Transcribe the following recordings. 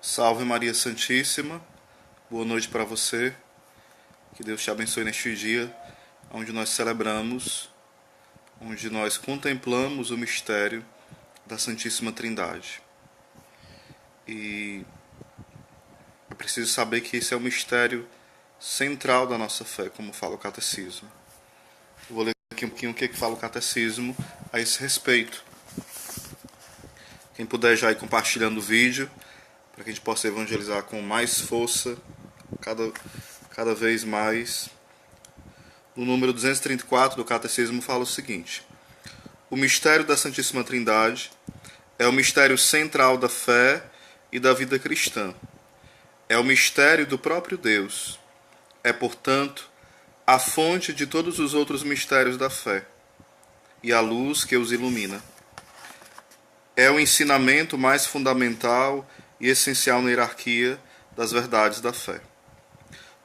Salve Maria Santíssima, boa noite para você, que Deus te abençoe neste dia, onde nós celebramos, onde nós contemplamos o mistério da Santíssima Trindade. E é preciso saber que esse é o mistério central da nossa fé, como fala o Catecismo. Eu vou ler aqui um pouquinho o que fala o Catecismo a esse respeito. Quem puder já ir compartilhando o vídeo, para que a gente possa evangelizar com mais força, cada vez mais. No número 234 do Catecismo fala o seguinte: o mistério da Santíssima Trindade é o mistério central da fé e da vida cristã. É o mistério do próprio Deus. É, portanto, a fonte de todos os outros mistérios da fé e a luz que os ilumina. É o ensinamento mais fundamental e essencial na hierarquia das verdades da fé.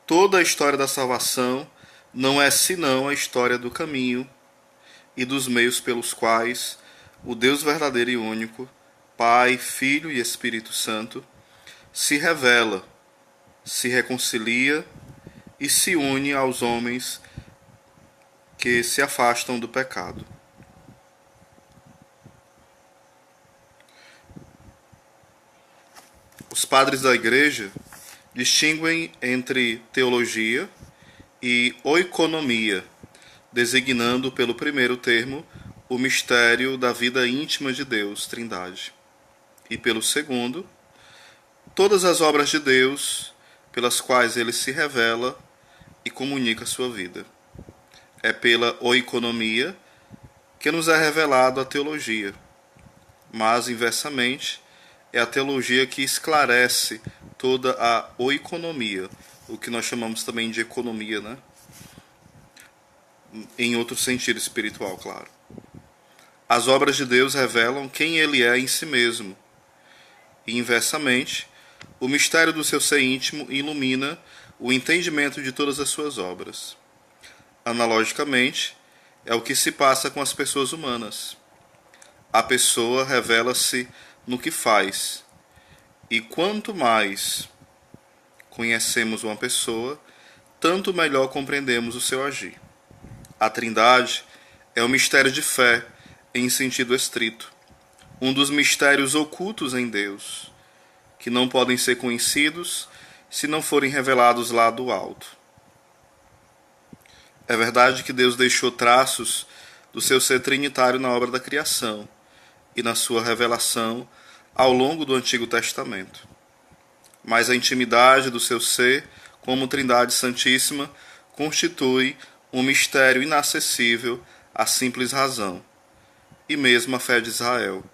Toda a história da salvação não é senão a história do caminho e dos meios pelos quais o Deus verdadeiro e único, Pai, Filho e Espírito Santo, se revela, se reconcilia e se une aos homens que se afastam do pecado. Os padres da Igreja distinguem entre teologia e oikonomia, designando pelo primeiro termo o mistério da vida íntima de Deus, Trindade, e pelo segundo, todas as obras de Deus pelas quais ele se revela e comunica a sua vida. É pela oikonomia que nos é revelado a teologia, mas, inversamente, é a teologia que esclarece toda a oikonomia, o que nós chamamos também de economia, né? Em outro sentido espiritual, claro. As obras de Deus revelam quem ele é em si mesmo, e, inversamente, o mistério do seu ser íntimo ilumina o entendimento de todas as suas obras. Analogicamente, é o que se passa com as pessoas humanas. A pessoa revela-se no que faz, e quanto mais conhecemos uma pessoa, tanto melhor compreendemos o seu agir. A Trindade é o mistério de fé em sentido estrito, um dos mistérios ocultos em Deus, que não podem ser conhecidos se não forem revelados lá do alto. É verdade que Deus deixou traços do seu ser trinitário na obra da criação e na sua revelação ao longo do Antigo Testamento. Mas a intimidade do seu ser, como Trindade Santíssima, constitui um mistério inacessível à simples razão, e mesmo à fé de Israel,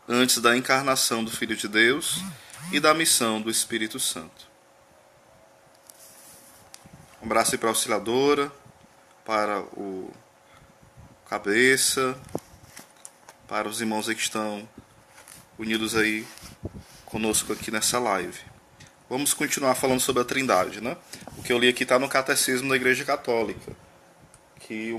antes da encarnação do Filho de Deus e da missão do Espírito Santo. Um abraço aí para a Auxiliadora, para o Cabeça, para os irmãos aí que estão unidos aí conosco aqui nessa live. Vamos continuar falando sobre a Trindade, né? O que eu li aqui está no Catecismo da Igreja Católica, que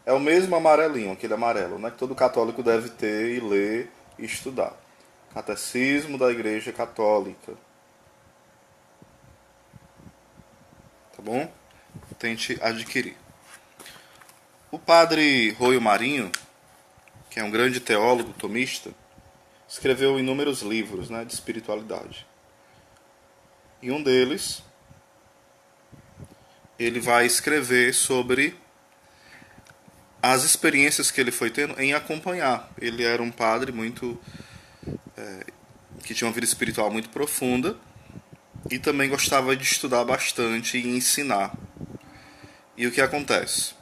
é o mesmo amarelinho, aquele amarelo, né? Que todo católico deve ter e ler e estudar. Catecismo da Igreja Católica. Tá bom? Tente adquirir. O padre Roio Marinho, que é um grande teólogo tomista, escreveu inúmeros livros, né, de espiritualidade. E um deles, ele vai escrever sobre as experiências que ele foi tendo em acompanhar. Ele era um padre que tinha uma vida espiritual muito profunda e também gostava de estudar bastante e ensinar. E o que acontece?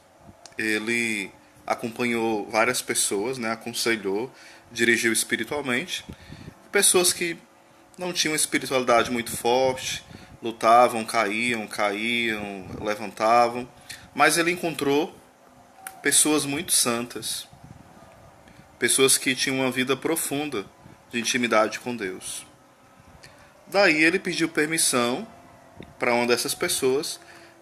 Ele acompanhou várias pessoas, né, aconselhou, dirigiu espiritualmente, pessoas que não tinham espiritualidade muito forte, lutavam, caíam, levantavam, mas ele encontrou pessoas muito santas, pessoas que tinham uma vida profunda de intimidade com Deus. Daí ele pediu permissão para uma dessas pessoas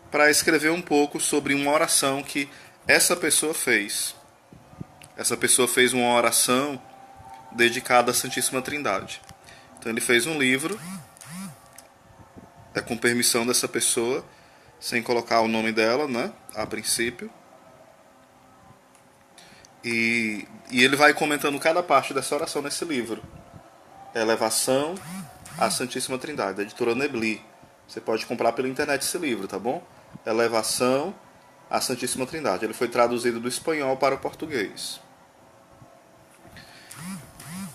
para escrever um pouco sobre uma oração que essa pessoa fez. Essa pessoa fez uma oração dedicada à Santíssima Trindade. Então ele fez um livro, com permissão dessa pessoa, sem colocar o nome dela, né, a princípio. E ele vai comentando cada parte dessa oração nesse livro. Elevação à Santíssima Trindade, da editora Nebli. Você pode comprar pela internet esse livro, tá bom? Elevação à Santíssima Trindade. Ele foi traduzido do espanhol para o português.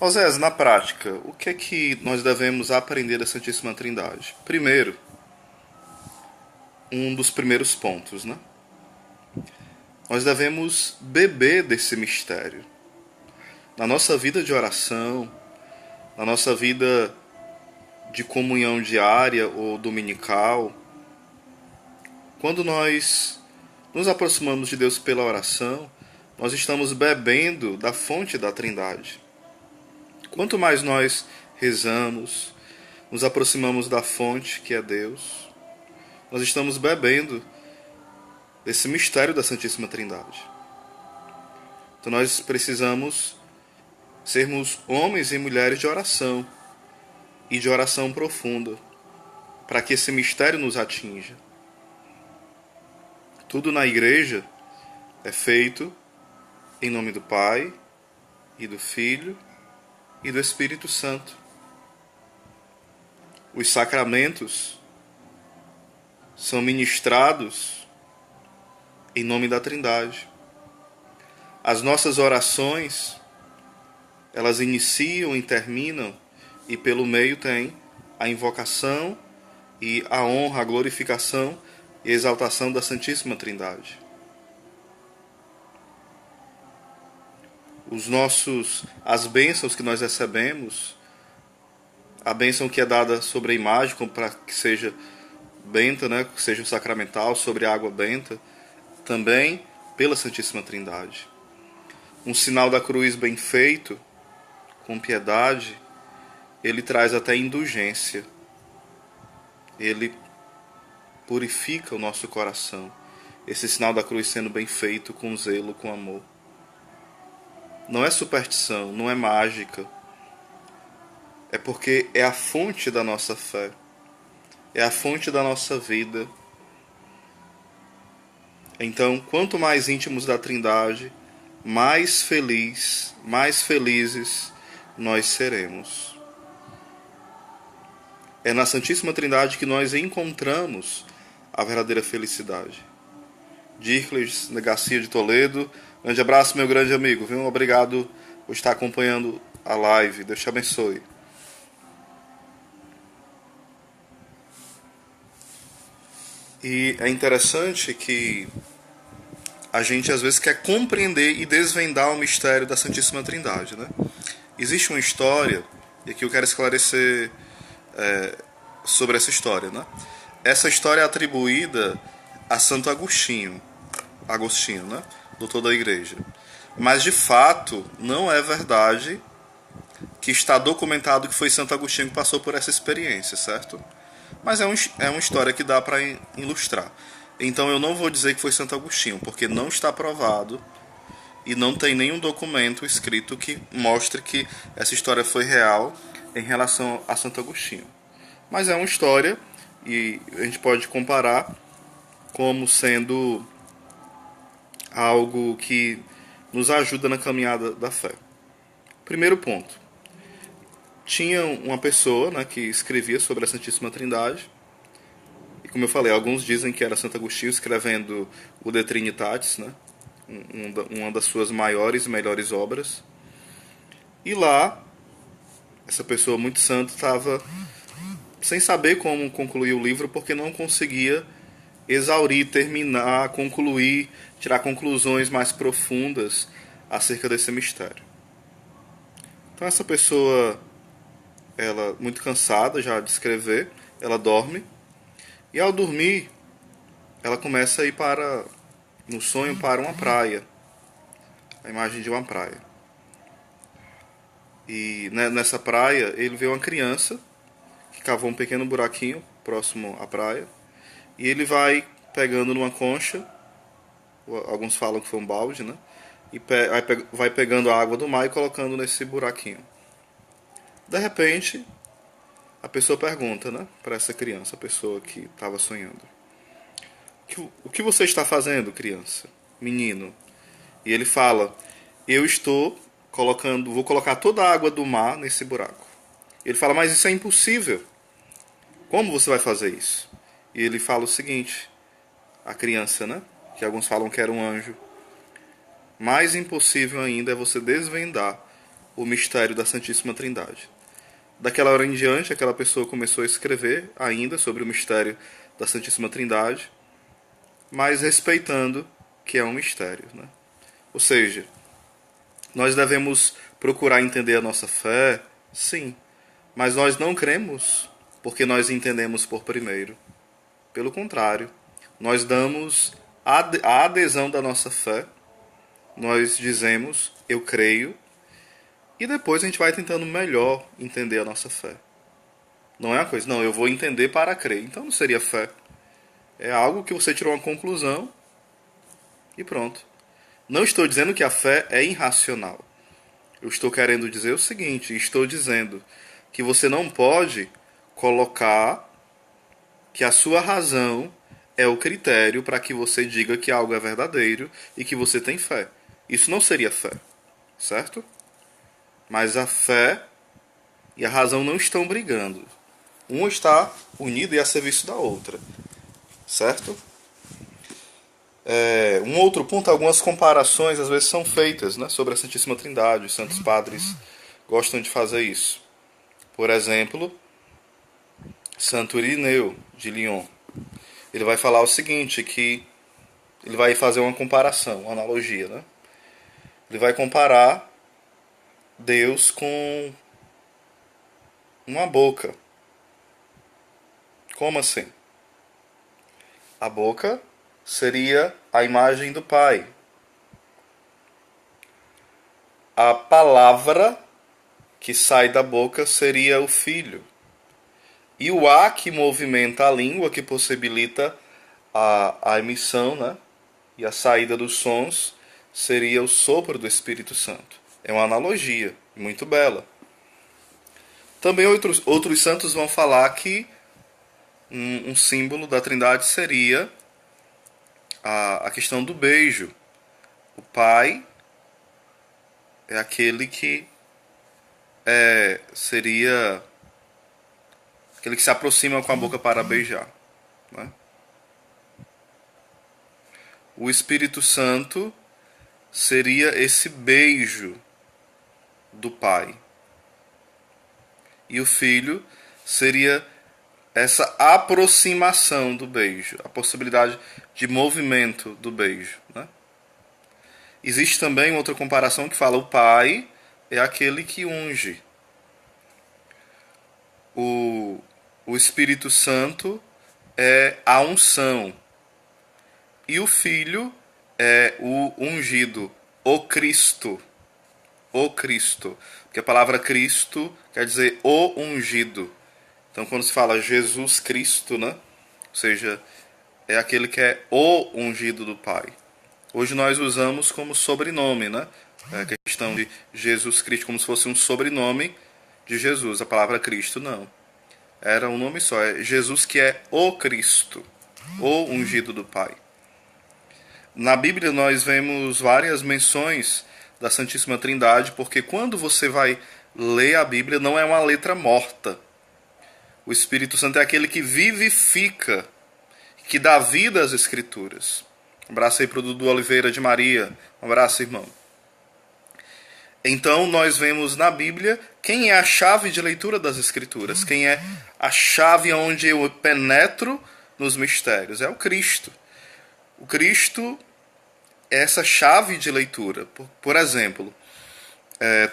Osés, na prática, o que é que nós devemos aprender da Santíssima Trindade? Primeiro, um dos primeiros pontos, né? Nós devemos beber desse mistério. Na nossa vida de oração, na nossa vida de comunhão diária ou dominical, quando nós nos aproximamos de Deus pela oração, nós estamos bebendo da fonte da Trindade. Quanto mais nós rezamos, nos aproximamos da fonte que é Deus, nós estamos bebendo desse mistério da Santíssima Trindade. Então nós precisamos sermos homens e mulheres de oração, e de oração profunda, para que esse mistério nos atinja. Tudo na igreja é feito em nome do Pai, e do Filho, e do Espírito Santo. Os sacramentos são ministrados em nome da Trindade. As nossas orações, elas iniciam e terminam, e pelo meio tem a invocação e a honra, a glorificação e a exaltação da Santíssima Trindade. As bênçãos que nós recebemos, a bênção que é dada sobre a imagem, para que seja benta, né, que seja sacramental, sobre a água benta, também pela Santíssima Trindade. Um sinal da cruz bem feito, com piedade, ele traz até indulgência. Ele purifica o nosso coração. Esse sinal da cruz sendo bem feito, com zelo, com amor. Não é superstição, não é mágica. É porque é a fonte da nossa fé. É a fonte da nossa vida. Então, quanto mais íntimos da Trindade, mais felizes nós seremos. É na Santíssima Trindade que nós encontramos a verdadeira felicidade. Dircles Garcia de Toledo, grande abraço, meu grande amigo, viu? Obrigado por estar acompanhando a live, Deus te abençoe. E é interessante que a gente às vezes quer compreender e desvendar o mistério da Santíssima Trindade, né? Existe uma história, e aqui eu quero esclarecer sobre essa história, né? Essa história é atribuída a Santo Agostinho, né? Doutor da Igreja. Mas de fato não é verdade que está documentado que foi Santo Agostinho que passou por essa experiência, certo? Mas é uma história que dá para ilustrar. Então eu não vou dizer que foi Santo Agostinho, porque não está provado e não tem nenhum documento escrito que mostre que essa história foi real em relação a Santo Agostinho. Mas é uma história e a gente pode comparar como sendo algo que nos ajuda na caminhada da fé. Primeiro ponto. Tinha uma pessoa, né, que escrevia sobre a Santíssima Trindade. E como eu falei, alguns dizem que era Santo Agostinho escrevendo o De Trinitatis, né, uma das suas maiores e melhores obras. E lá, essa pessoa muito santa estava sem saber como concluir o livro, porque não conseguia exaurir, terminar, concluir, tirar conclusões mais profundas acerca desse mistério. Então essa pessoa, ela muito cansada já de escrever, ela dorme, e ao dormir ela começa a ir no sonho para uma praia, a imagem de uma praia. E nessa praia ele vê uma criança que cavou um pequeno buraquinho próximo à praia, e ele vai pegando numa concha, alguns falam que foi um balde, né? E vai pegando a água do mar e colocando nesse buraquinho. De repente, a pessoa pergunta, né, para essa criança, a pessoa que estava sonhando: o que você está fazendo, criança? Menino. E ele fala: eu estou vou colocar toda a água do mar nesse buraco. Ele fala: mas isso é impossível. Como você vai fazer isso? E ele fala o seguinte: a criança, né, que alguns falam que era um anjo: mais impossível ainda é você desvendar o mistério da Santíssima Trindade. Daquela hora em diante, aquela pessoa começou a escrever ainda sobre o mistério da Santíssima Trindade, mas respeitando que é um mistério, né? Ou seja, nós devemos procurar entender a nossa fé, sim, mas nós não cremos porque nós entendemos por primeiro. Pelo contrário, nós damos a adesão da nossa fé, nós dizemos, eu creio, e depois a gente vai tentando melhor entender a nossa fé. Não é uma coisa, não, eu vou entender para crer. Então não seria fé. É algo que você tirou uma conclusão e pronto. Não estou dizendo que a fé é irracional. Eu estou querendo dizer o seguinte, estou dizendo que você não pode colocar que a sua razão é o critério para que você diga que algo é verdadeiro e que você tem fé. Isso não seria fé, certo? Mas a fé e a razão não estão brigando. Uma está unida e a serviço da outra, certo? Um outro ponto, algumas comparações às vezes são feitas, né, sobre a Santíssima Trindade. Os santos padres gostam de fazer isso. Por exemplo, Santo Irineu de Lyon. Ele vai falar o seguinte, que ele vai fazer uma comparação, uma analogia, né? Ele vai comparar Deus com uma boca. Como assim? A boca seria a imagem do Pai. A palavra que sai da boca seria o Filho. E o ar que movimenta a língua, que possibilita a emissão, né, e a saída dos sons, seria o sopro do Espírito Santo. É uma analogia muito bela. Também outros santos vão falar que um símbolo da Trindade seria a questão do beijo. O Pai é aquele que seria aquele que se aproxima com a boca para beijar, né? O Espírito Santo seria esse beijo do Pai. E o Filho seria essa aproximação do beijo, a possibilidade de movimento do beijo, né? Existe também outra comparação que fala: o Pai é aquele que unge. O Espírito Santo é a unção. E o Filho é o ungido, o Cristo. O Cristo. Porque a palavra Cristo quer dizer o ungido. Então quando se fala Jesus Cristo, né? Ou seja, é aquele que é o ungido do Pai. Hoje nós usamos como sobrenome, né? A questão de Jesus Cristo, como se fosse um sobrenome de Jesus. A palavra Cristo não. Era um nome só. É Jesus, que é o Cristo, o ungido do Pai. Na Bíblia nós vemos várias menções da Santíssima Trindade, porque quando você vai ler a Bíblia, não é uma letra morta. O Espírito Santo é aquele que vivifica, que dá vida às Escrituras. Um abraço aí para o Dudu Oliveira de Maria. Um abraço, irmão. Então nós vemos na Bíblia quem é a chave de leitura das Escrituras, quem é a chave onde eu penetro nos mistérios. É o Cristo. O Cristo é essa chave de leitura. Por exemplo,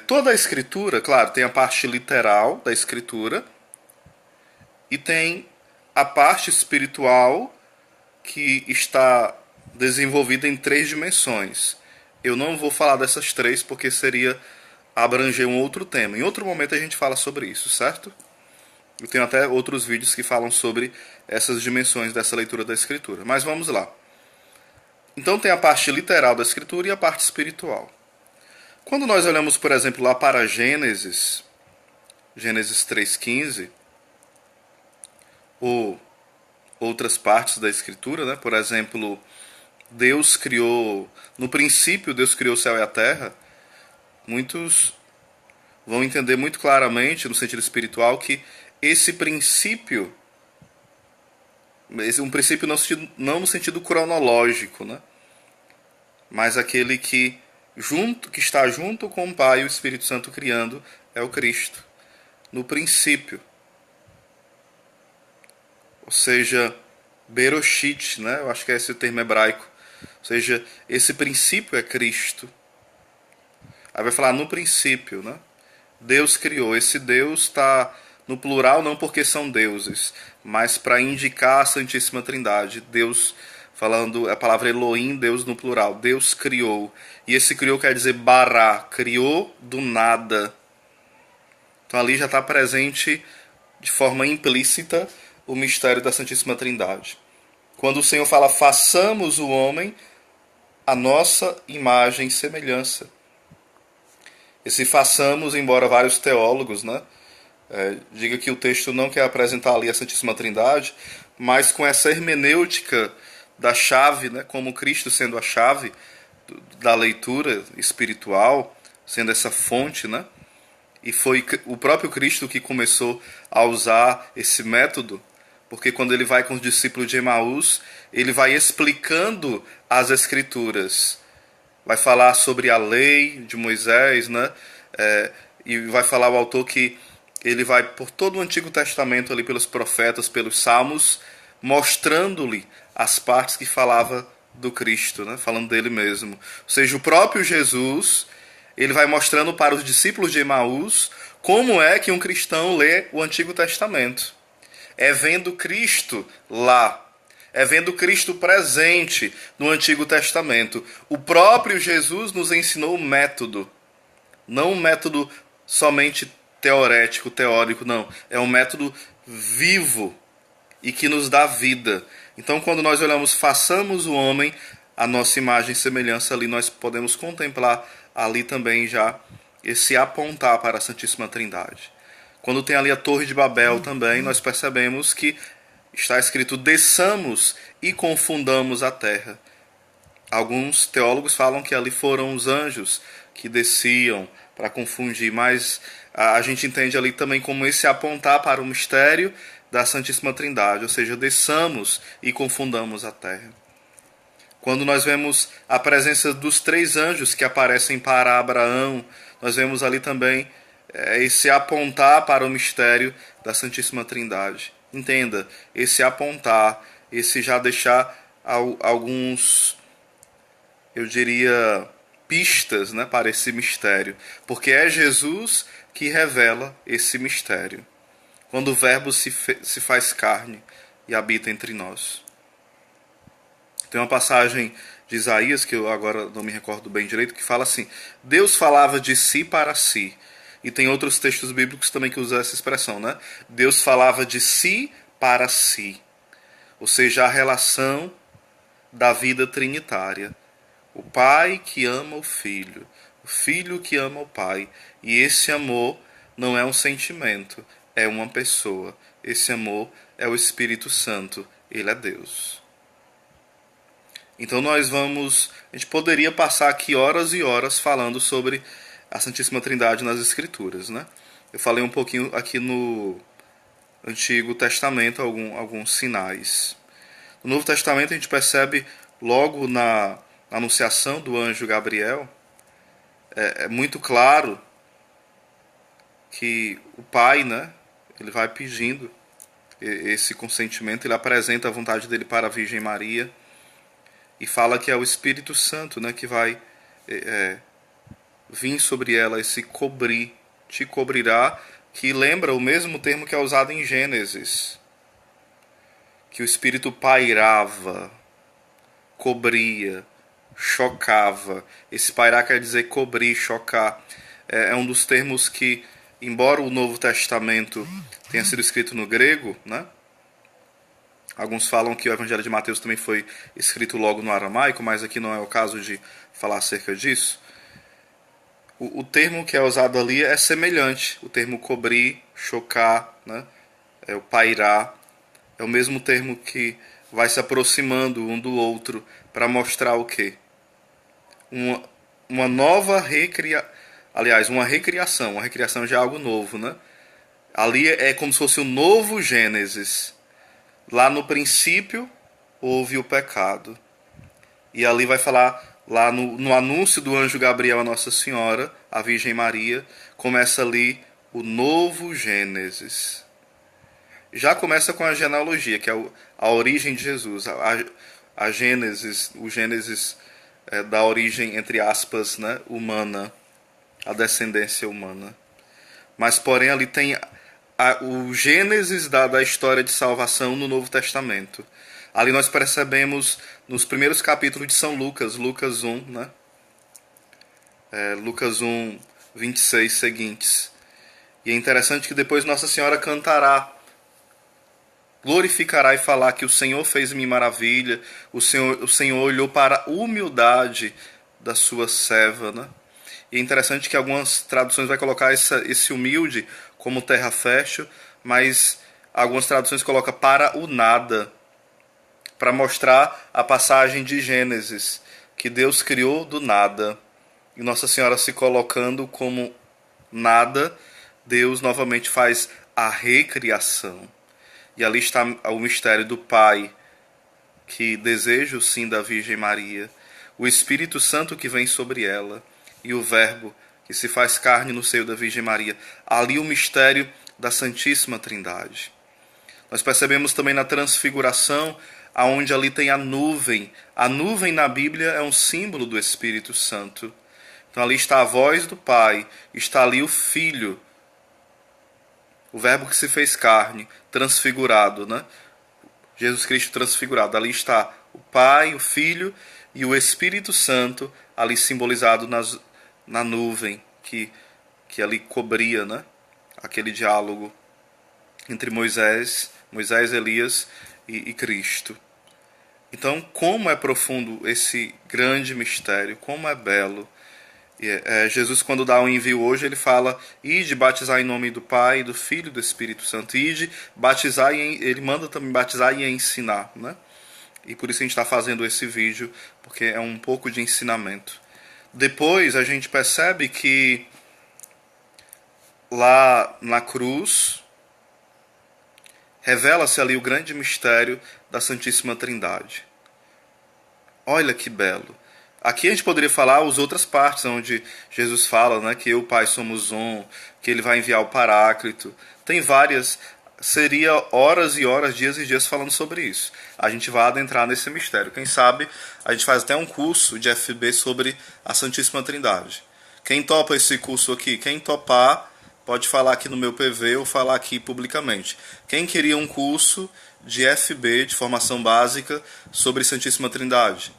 toda a Escritura, claro, tem a parte literal da Escritura e tem a parte espiritual que está desenvolvida em 3 dimensões. Eu não vou falar dessas 3 porque seria abranger um outro tema. Em outro momento a gente fala sobre isso, certo? Eu tenho até outros vídeos que falam sobre essas dimensões dessa leitura da Escritura. Mas vamos lá. Então tem a parte literal da Escritura e a parte espiritual. Quando nós olhamos, por exemplo, lá para Gênesis 3,15, ou outras partes da Escritura, né? Por exemplo, Deus criou, no princípio Deus criou o céu e a terra. Muitos vão entender muito claramente, no sentido espiritual, que esse princípio, um princípio não no sentido cronológico, né? Mas aquele que está junto com o Pai e o Espírito Santo criando é o Cristo. No princípio. Ou seja, Beroshit, né? Eu acho que é esse o termo hebraico. Ou seja, esse princípio é Cristo. Aí vai falar no princípio, né? Deus criou. Esse Deus está no plural não porque são deuses, mas para indicar a Santíssima Trindade. Deus, falando a palavra Elohim, Deus no plural. Deus criou. E esse criou quer dizer bará, criou do nada. Então ali já está presente de forma implícita o mistério da Santíssima Trindade. Quando o Senhor fala, façamos o homem a nossa imagem e semelhança. Esse façamos, embora vários teólogos, né, diga que o texto não quer apresentar ali a Santíssima Trindade, mas com essa hermenêutica da chave, né, como Cristo sendo a chave da leitura espiritual, sendo essa fonte, né, e foi o próprio Cristo que começou a usar esse método, porque quando ele vai com os discípulos de Emaús, ele vai explicando as Escrituras. Vai falar sobre a lei de Moisés, né? E vai falar o autor que ele vai por todo o Antigo Testamento, ali pelos profetas, pelos salmos, mostrando-lhe as partes que falava do Cristo, né? Falando dele mesmo. Ou seja, o próprio Jesus, ele vai mostrando para os discípulos de Emaús como é que um cristão lê o Antigo Testamento. É vendo Cristo lá. É vendo Cristo presente no Antigo Testamento. O próprio Jesus nos ensinou o método. Não um método somente teórico, não. É um método vivo e que nos dá vida. Então, quando nós olhamos, façamos o homem a nossa imagem e semelhança, ali nós podemos contemplar ali também já esse apontar para a Santíssima Trindade. Quando tem ali a Torre de Babel também, nós percebemos que está escrito, desçamos e confundamos a terra. Alguns teólogos falam que ali foram os anjos que desciam para confundir, mas a gente entende ali também como esse apontar para o mistério da Santíssima Trindade, ou seja, desçamos e confundamos a terra. Quando nós vemos a presença dos 3 anjos que aparecem para Abraão, nós vemos ali também esse apontar para o mistério da Santíssima Trindade. Entenda, esse apontar, esse já deixar alguns, eu diria, pistas, né, para esse mistério. Porque é Jesus que revela esse mistério. Quando o Verbo se faz carne e habita entre nós. Tem uma passagem de Isaías, que eu agora não me recordo bem direito, que fala assim, Deus falava de si para si. E tem outros textos bíblicos também que usam essa expressão, né? Deus falava de si para si. Ou seja, a relação da vida trinitária. O Pai que ama o Filho. O Filho que ama o Pai. E esse amor não é um sentimento, é uma pessoa. Esse amor é o Espírito Santo. Ele é Deus. Então a gente poderia passar aqui horas e horas falando sobre a Santíssima Trindade nas Escrituras, né? Eu falei um pouquinho aqui no Antigo Testamento alguns sinais. No Novo Testamento a gente percebe logo na anunciação do anjo Gabriel, é muito claro que o Pai, né, ele vai pedindo esse consentimento, ele apresenta a vontade dele para a Virgem Maria e fala que é o Espírito Santo, né, que vai vir sobre ela esse cobrir, te cobrirá, que lembra o mesmo termo que é usado em Gênesis, que o Espírito pairava, cobria, chocava. Esse pairar quer dizer cobrir, chocar. É um dos termos que, embora o Novo Testamento tenha sido escrito no grego, né? Alguns falam que o Evangelho de Mateus também foi escrito logo no aramaico, mas aqui não é o caso de falar acerca disso. O termo que é usado ali é semelhante. O termo cobrir, chocar, né? O pairar. É o mesmo termo que vai se aproximando um do outro para mostrar o quê? Uma, uma nova aliás, uma recriação. Uma recriação já é algo novo, né? Ali é como se fosse um novo Gênesis. Lá no princípio houve o pecado. E ali vai falar, lá no anúncio do anjo Gabriel a Nossa Senhora, a Virgem Maria, começa ali o novo Gênesis. Já começa com a genealogia, que é a origem de Jesus. A Gênesis, o Gênesis da origem, entre aspas, né, humana, a descendência humana. Mas, porém, ali tem o Gênesis da história de salvação no Novo Testamento. Ali nós percebemos nos primeiros capítulos de São Lucas, Lucas 1, né? Lucas 1, 26 seguintes. E é interessante que depois Nossa Senhora cantará, glorificará e falar que o Senhor fez-me maravilha, o Senhor olhou para a humildade da sua serva, né? E é interessante que algumas traduções vai colocar esse humilde como terra fértil, mas algumas traduções colocam para o nada, para mostrar a passagem de Gênesis, que Deus criou do nada, e Nossa Senhora se colocando como nada, Deus novamente faz a recriação. E ali está o mistério do Pai, que deseja o sim da Virgem Maria, o Espírito Santo que vem sobre ela, e o Verbo que se faz carne no seio da Virgem Maria. Ali o mistério da Santíssima Trindade. Nós percebemos também na transfiguração, aonde ali tem a nuvem. A nuvem na Bíblia é um símbolo do Espírito Santo. Então ali está a voz do Pai, está ali o Filho, o Verbo que se fez carne, transfigurado, né? Jesus Cristo transfigurado. Ali está o Pai, o Filho e o Espírito Santo, ali simbolizado na nuvem que ali cobria, né? Aquele diálogo entre Moisés, Elias e Cristo. Então, como é profundo esse grande mistério, como é belo. Jesus, quando dá o envio hoje, ele fala: ide batizar em nome do Pai, do Filho e do Espírito Santo. Ide batizar, ele manda também batizar e ensinar, né? E por isso a gente está fazendo esse vídeo, porque é um pouco de ensinamento. Depois a gente percebe que lá na cruz revela-se ali o grande mistério da Santíssima Trindade. Olha que belo. Aqui a gente poderia falar as outras partes, onde Jesus fala, né, que eu e o Pai somos um, que ele vai enviar o Paráclito. Tem várias, seria horas e horas, dias e dias falando sobre isso. A gente vai adentrar nesse mistério. Quem sabe a gente faz até um curso de FB sobre a Santíssima Trindade. Quem topa esse curso aqui? Quem topar, pode falar aqui no meu PV ou falar aqui publicamente. Quem queria um curso de FB, de formação básica, sobre Santíssima Trindade?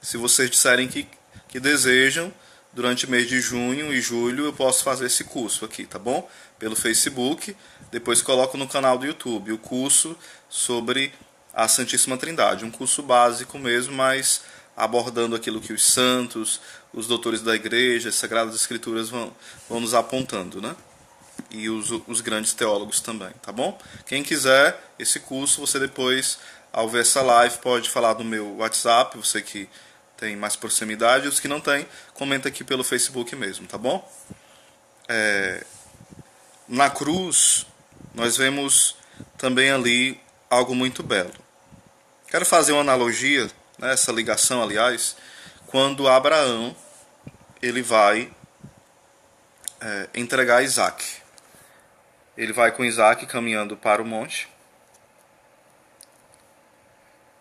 Se vocês disserem que desejam, durante o mês de junho e julho eu posso fazer esse curso aqui, tá bom? Pelo Facebook, depois coloco no canal do YouTube o curso sobre a Santíssima Trindade. Um curso básico mesmo, mas abordando aquilo que os santos, os doutores da igreja, as Sagradas Escrituras vão nos apontando, né? E os grandes teólogos também, tá bom? Quem quiser esse curso, você depois, ao ver essa live, pode falar do meu WhatsApp, você que tem mais proximidade, os que não tem, comenta aqui pelo Facebook mesmo, tá bom? Na cruz, nós vemos também ali algo muito belo. Quero fazer uma analogia, né, essa ligação, aliás, quando Abraão ele vai entregar Isaac. Ele vai com Isaac caminhando para o monte.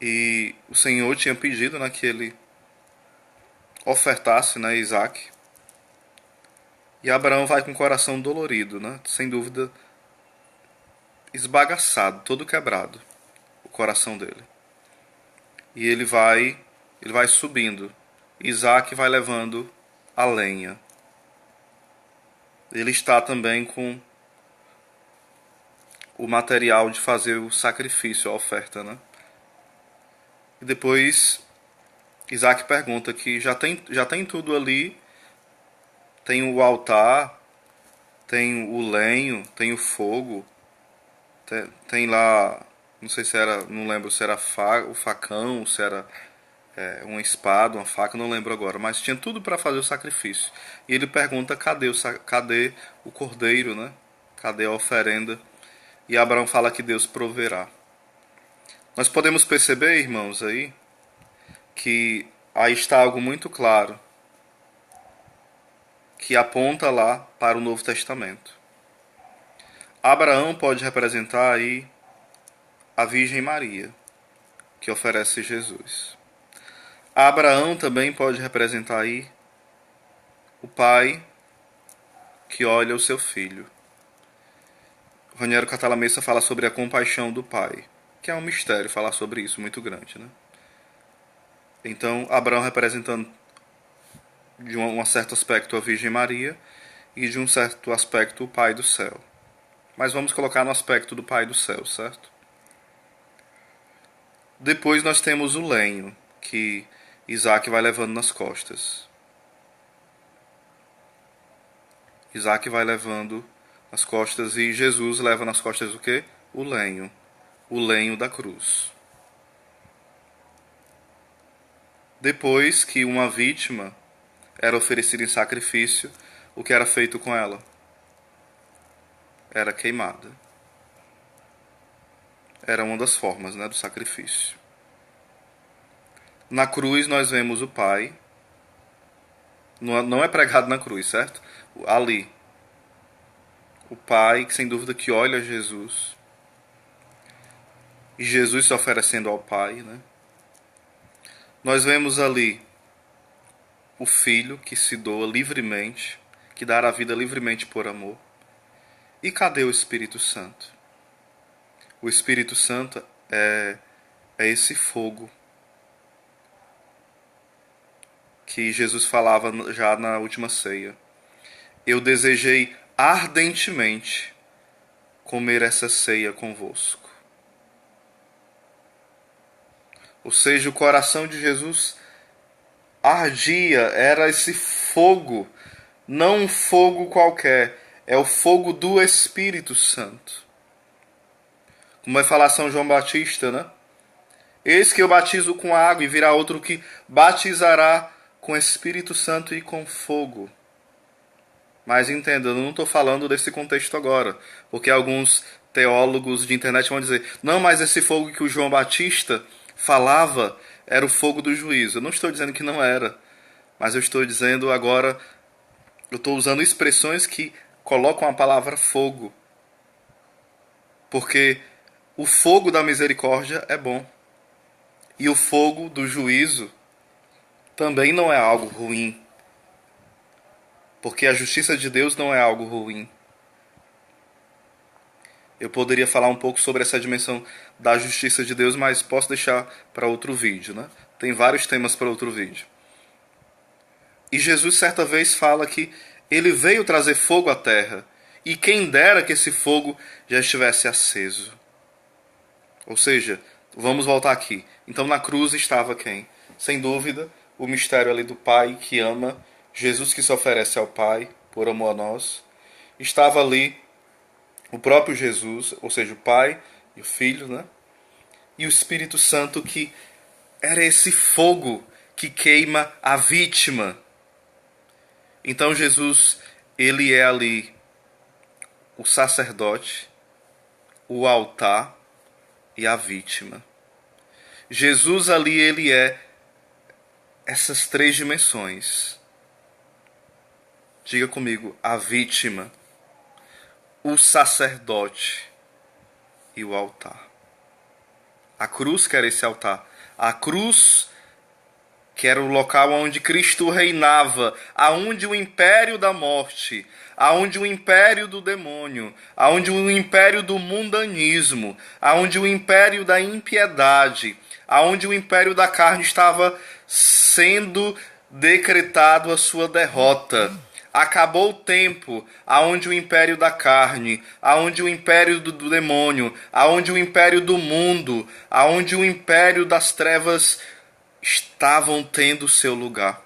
E o Senhor tinha pedido, né, que ele ofertasse, né, Isaac. E Abraão vai com o coração dolorido, né, sem dúvida esbagaçado, todo quebrado, o coração dele. E ele vai subindo. Isaac vai levando a lenha. Ele está também com o material de fazer o sacrifício, a oferta, né? E depois Isaac pergunta que já tem tudo ali, tem o altar, tem o lenho, tem o fogo, tem lá Não sei se era, não lembro se era o facão, se era uma espada, uma faca, não lembro agora, mas tinha tudo para fazer o sacrifício. E ele pergunta cadê o cordeiro, né? Cadê a oferenda? E Abraão fala que Deus proverá. Nós podemos perceber, irmãos, aí que aí está algo muito claro que aponta lá para o Novo Testamento. Abraão pode representar aí a Virgem Maria, que oferece Jesus. Abraão também pode representar aí o pai que olha o seu filho. Raniero Catalamessa fala sobre a compaixão do pai, que é um mistério falar sobre isso, muito grande, né? Então, Abraão representando de um certo aspecto a Virgem Maria e de um certo aspecto o Pai do céu. Mas vamos colocar no aspecto do Pai do céu, certo? Depois nós temos o lenho, que Isaac vai levando nas costas. Isaac vai levando nas costas e Jesus leva nas costas o quê? O lenho da cruz. Depois que uma vítima era oferecida em sacrifício, o que era feito com ela? Era queimada. Era uma das formas, né, do sacrifício. Na cruz nós vemos o Pai. Não é pregado na cruz, certo? Ali. O Pai, que sem dúvida que olha Jesus. E Jesus se oferecendo ao Pai, né? Nós vemos ali o Filho que se doa livremente, que dá a vida livremente por amor. E cadê o Espírito Santo? O Espírito Santo é esse fogo que Jesus falava já na última ceia. Eu desejei ardentemente comer essa ceia convosco. Ou seja, o coração de Jesus ardia, era esse fogo, não um fogo qualquer, é o fogo do Espírito Santo. Como vai falar São João Batista, né? Eis que eu batizo com água e virá outro que batizará com Espírito Santo e com fogo. Mas entenda, eu não estou falando desse contexto agora, porque alguns teólogos de internet vão dizer, não, mas esse fogo que o João Batista falava era o fogo do juízo. Eu não estou dizendo que não era, mas eu estou dizendo agora, eu estou usando expressões que colocam a palavra fogo, porque o fogo da misericórdia é bom, e o fogo do juízo também não é algo ruim, porque a justiça de Deus não é algo ruim. Eu poderia falar um pouco sobre essa dimensão da justiça de Deus, mas posso deixar para outro vídeo, né? Tem vários temas para outro vídeo. E Jesus certa vez fala que ele veio trazer fogo à terra, e quem dera que esse fogo já estivesse aceso. Ou seja, vamos voltar aqui. Então na cruz estava quem? Sem dúvida, o mistério ali do Pai que ama, Jesus que se oferece ao Pai por amor a nós. Estava ali o próprio Jesus, ou seja, o Pai e o Filho, né? E o Espírito Santo, que era esse fogo que queima a vítima. Então Jesus, ele é ali o sacerdote, o altar e a vítima. Jesus ali, ele é essas três dimensões. Diga comigo, a vítima, o sacerdote e o altar. A cruz que era esse altar. A cruz que era o local onde Cristo reinava, aonde o império da morte, aonde o império do demônio, aonde o império do mundanismo, aonde o império da impiedade, aonde o império da carne estava sendo decretado a sua derrota. Acabou o tempo aonde o império da carne, aonde o império do demônio, aonde o império do mundo, aonde o império das trevas estavam tendo seu lugar.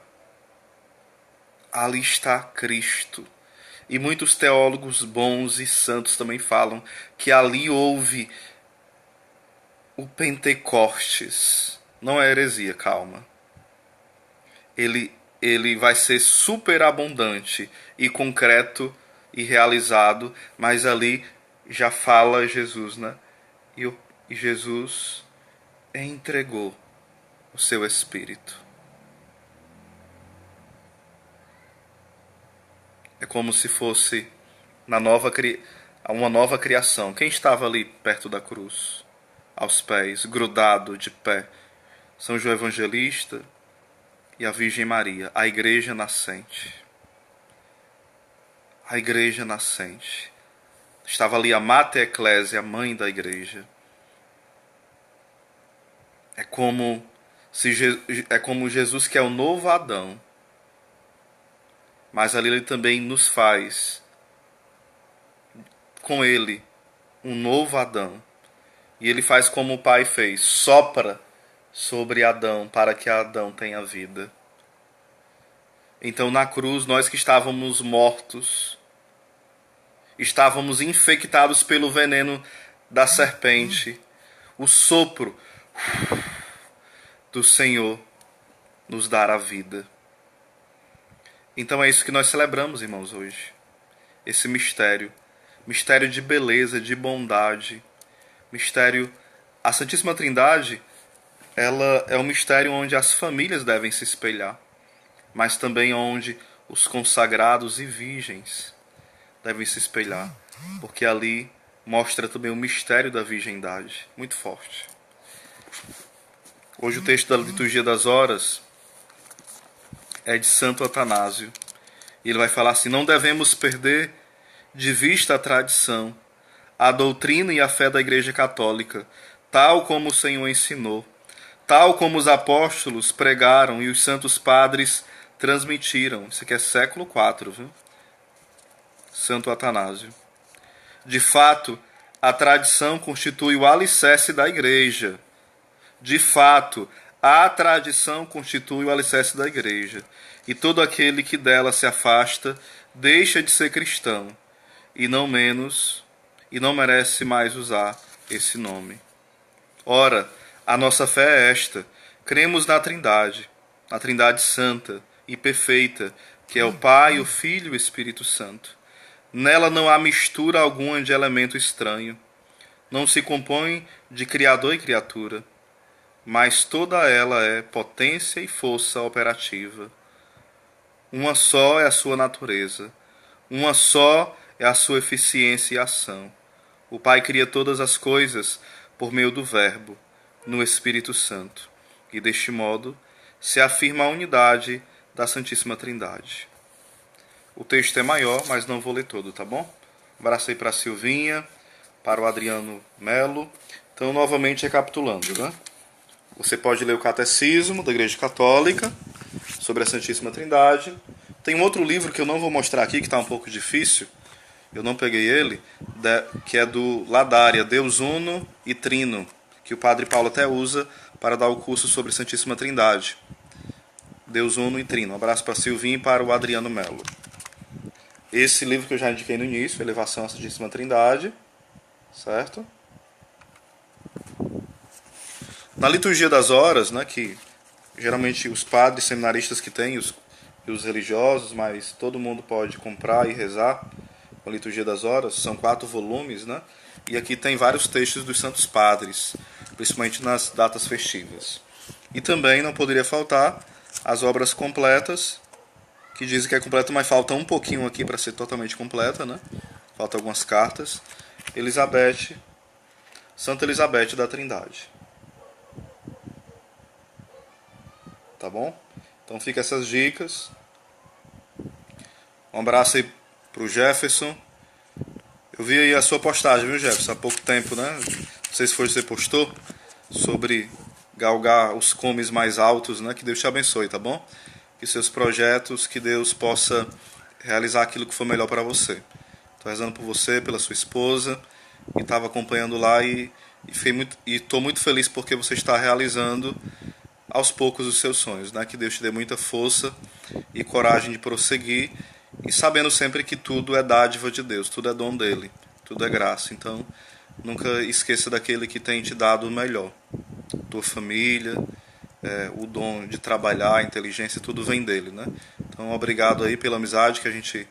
Ali está Cristo. E muitos teólogos bons e santos também falam que ali houve o Pentecostes não é heresia, calma. Ele vai ser superabundante e concreto e realizado, mas ali já fala Jesus, né? E Jesus entregou o seu Espírito. É como se fosse uma nova criação. Quem estava ali perto da cruz? Aos pés, grudado de pé? São João Evangelista e a Virgem Maria, a igreja nascente. A igreja nascente. Estava ali a Mater Ecclesia, a mãe da igreja. É como Jesus, que é o novo Adão. Mas ali ele também nos faz, com ele, um novo Adão. E ele faz como o Pai fez, sopra sobre Adão para que Adão tenha vida. Então na cruz, nós que estávamos mortos, estávamos infectados pelo veneno da serpente, o sopro do Senhor nos dará vida. Então é isso que nós celebramos, irmãos, hoje. Esse mistério. Mistério de beleza, de bondade. Mistério. A Santíssima Trindade, ela é um mistério onde as famílias devem se espelhar, mas também onde os consagrados e virgens devem se espelhar, porque ali mostra também o mistério da virgindade, muito forte. Hoje o texto da Liturgia das Horas é de Santo Atanásio. E ele vai falar assim: não devemos perder de vista a tradição, a doutrina e a fé da Igreja Católica, tal como o Senhor ensinou, tal como os apóstolos pregaram e os santos padres transmitiram. Isso aqui é século IV, viu? Santo Atanásio. De fato, a tradição constitui o alicerce da Igreja. De fato, a tradição constitui o alicerce da Igreja. E todo aquele que dela se afasta deixa de ser cristão, e não merece mais usar esse nome. Ora, a nossa fé é esta: cremos na Trindade Santa e perfeita, que é o Pai, o Filho e o Espírito Santo. Nela não há mistura alguma de elemento estranho. Não se compõe de Criador e criatura, mas toda ela é potência e força operativa. Uma só é a sua natureza, uma só é a sua eficiência e ação. O Pai cria todas as coisas por meio do Verbo, no Espírito Santo, e deste modo se afirma a unidade da Santíssima Trindade. O texto é maior, mas não vou ler todo, tá bom? Um abraço aí para a Silvinha, para o Adriano Melo. Então, novamente recapitulando, né? Você pode ler o Catecismo da Igreja Católica sobre a Santíssima Trindade. Tem um outro livro que eu não vou mostrar aqui, que está um pouco difícil, eu não peguei ele, que é do Ladária, Deus Uno e Trino, que o Padre Paulo até usa para dar o curso sobre a Santíssima Trindade. Deus Uno e Trino. Um abraço para a Silvinha e para o Adriano Melo. Esse livro que eu já indiquei no início, Elevação à Santíssima Trindade, certo? Na Liturgia das Horas, né, que geralmente os padres seminaristas que têm, e os religiosos, mas todo mundo pode comprar e rezar a Liturgia das Horas, são 4 volumes, né? E aqui tem vários textos dos santos padres, principalmente nas datas festivas. E também não poderia faltar as obras completas, que dizem que é completa, mas falta um pouquinho aqui para ser totalmente completa, né? Faltam algumas cartas. Santa Elizabeth da Trindade. Tá bom? Então fica essas dicas. Um abraço aí pro Jefferson. Eu vi aí a sua postagem, viu, Jefferson? Há pouco tempo, né? Não sei se foi você postou, sobre galgar os cumes mais altos, né? Que Deus te abençoe, tá bom? Que seus projetos, que Deus possa realizar aquilo que for melhor para você. Estou rezando por você, pela sua esposa, e estava acompanhando lá e estou muito feliz porque você está realizando aos poucos os seus sonhos, né? Que Deus te dê muita força e coragem de prosseguir, e sabendo sempre que tudo é dádiva de Deus, tudo é dom dele, tudo é graça. Então, nunca esqueça daquele que tem te dado o melhor. Tua família, o dom de trabalhar, a inteligência, tudo vem dele, né? Então, obrigado aí pela amizade que a gente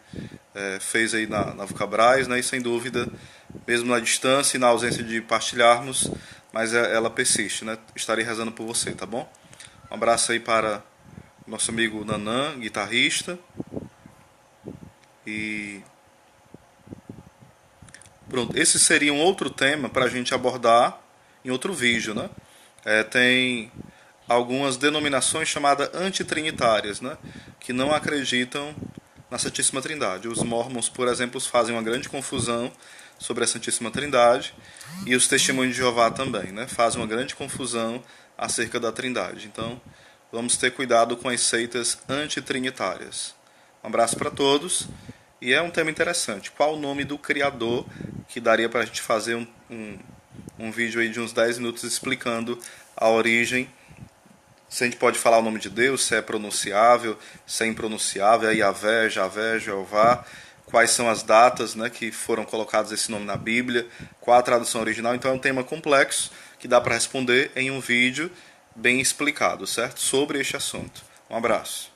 fez aí na Vucabras, né? E sem dúvida, mesmo na distância e na ausência de partilharmos, mas ela persiste, né? Estarei rezando por você, tá bom? Um abraço aí para nosso amigo Nanã, guitarrista. E pronto, esse seria um outro tema para a gente abordar em outro vídeo, né? Tem algumas denominações chamadas antitrinitárias, né? Que não acreditam na Santíssima Trindade. Os mormons, por exemplo, fazem uma grande confusão sobre a Santíssima Trindade, e os testemunhos de Jeová também, né? Fazem uma grande confusão acerca da Trindade. Então, vamos ter cuidado com as seitas antitrinitárias. Um abraço para todos. E é um tema interessante. Qual o nome do Criador, que daria para a gente fazer um vídeo aí de uns 10 minutos explicando a origem. Se a gente pode falar o nome de Deus, se é pronunciável, se é impronunciável, é Yahvé, Javé, Jeová, quais são as datas, né, que foram colocadas esse nome na Bíblia, qual a tradução original. Então é um tema complexo que dá para responder em um vídeo bem explicado, certo? Sobre este assunto. Um abraço.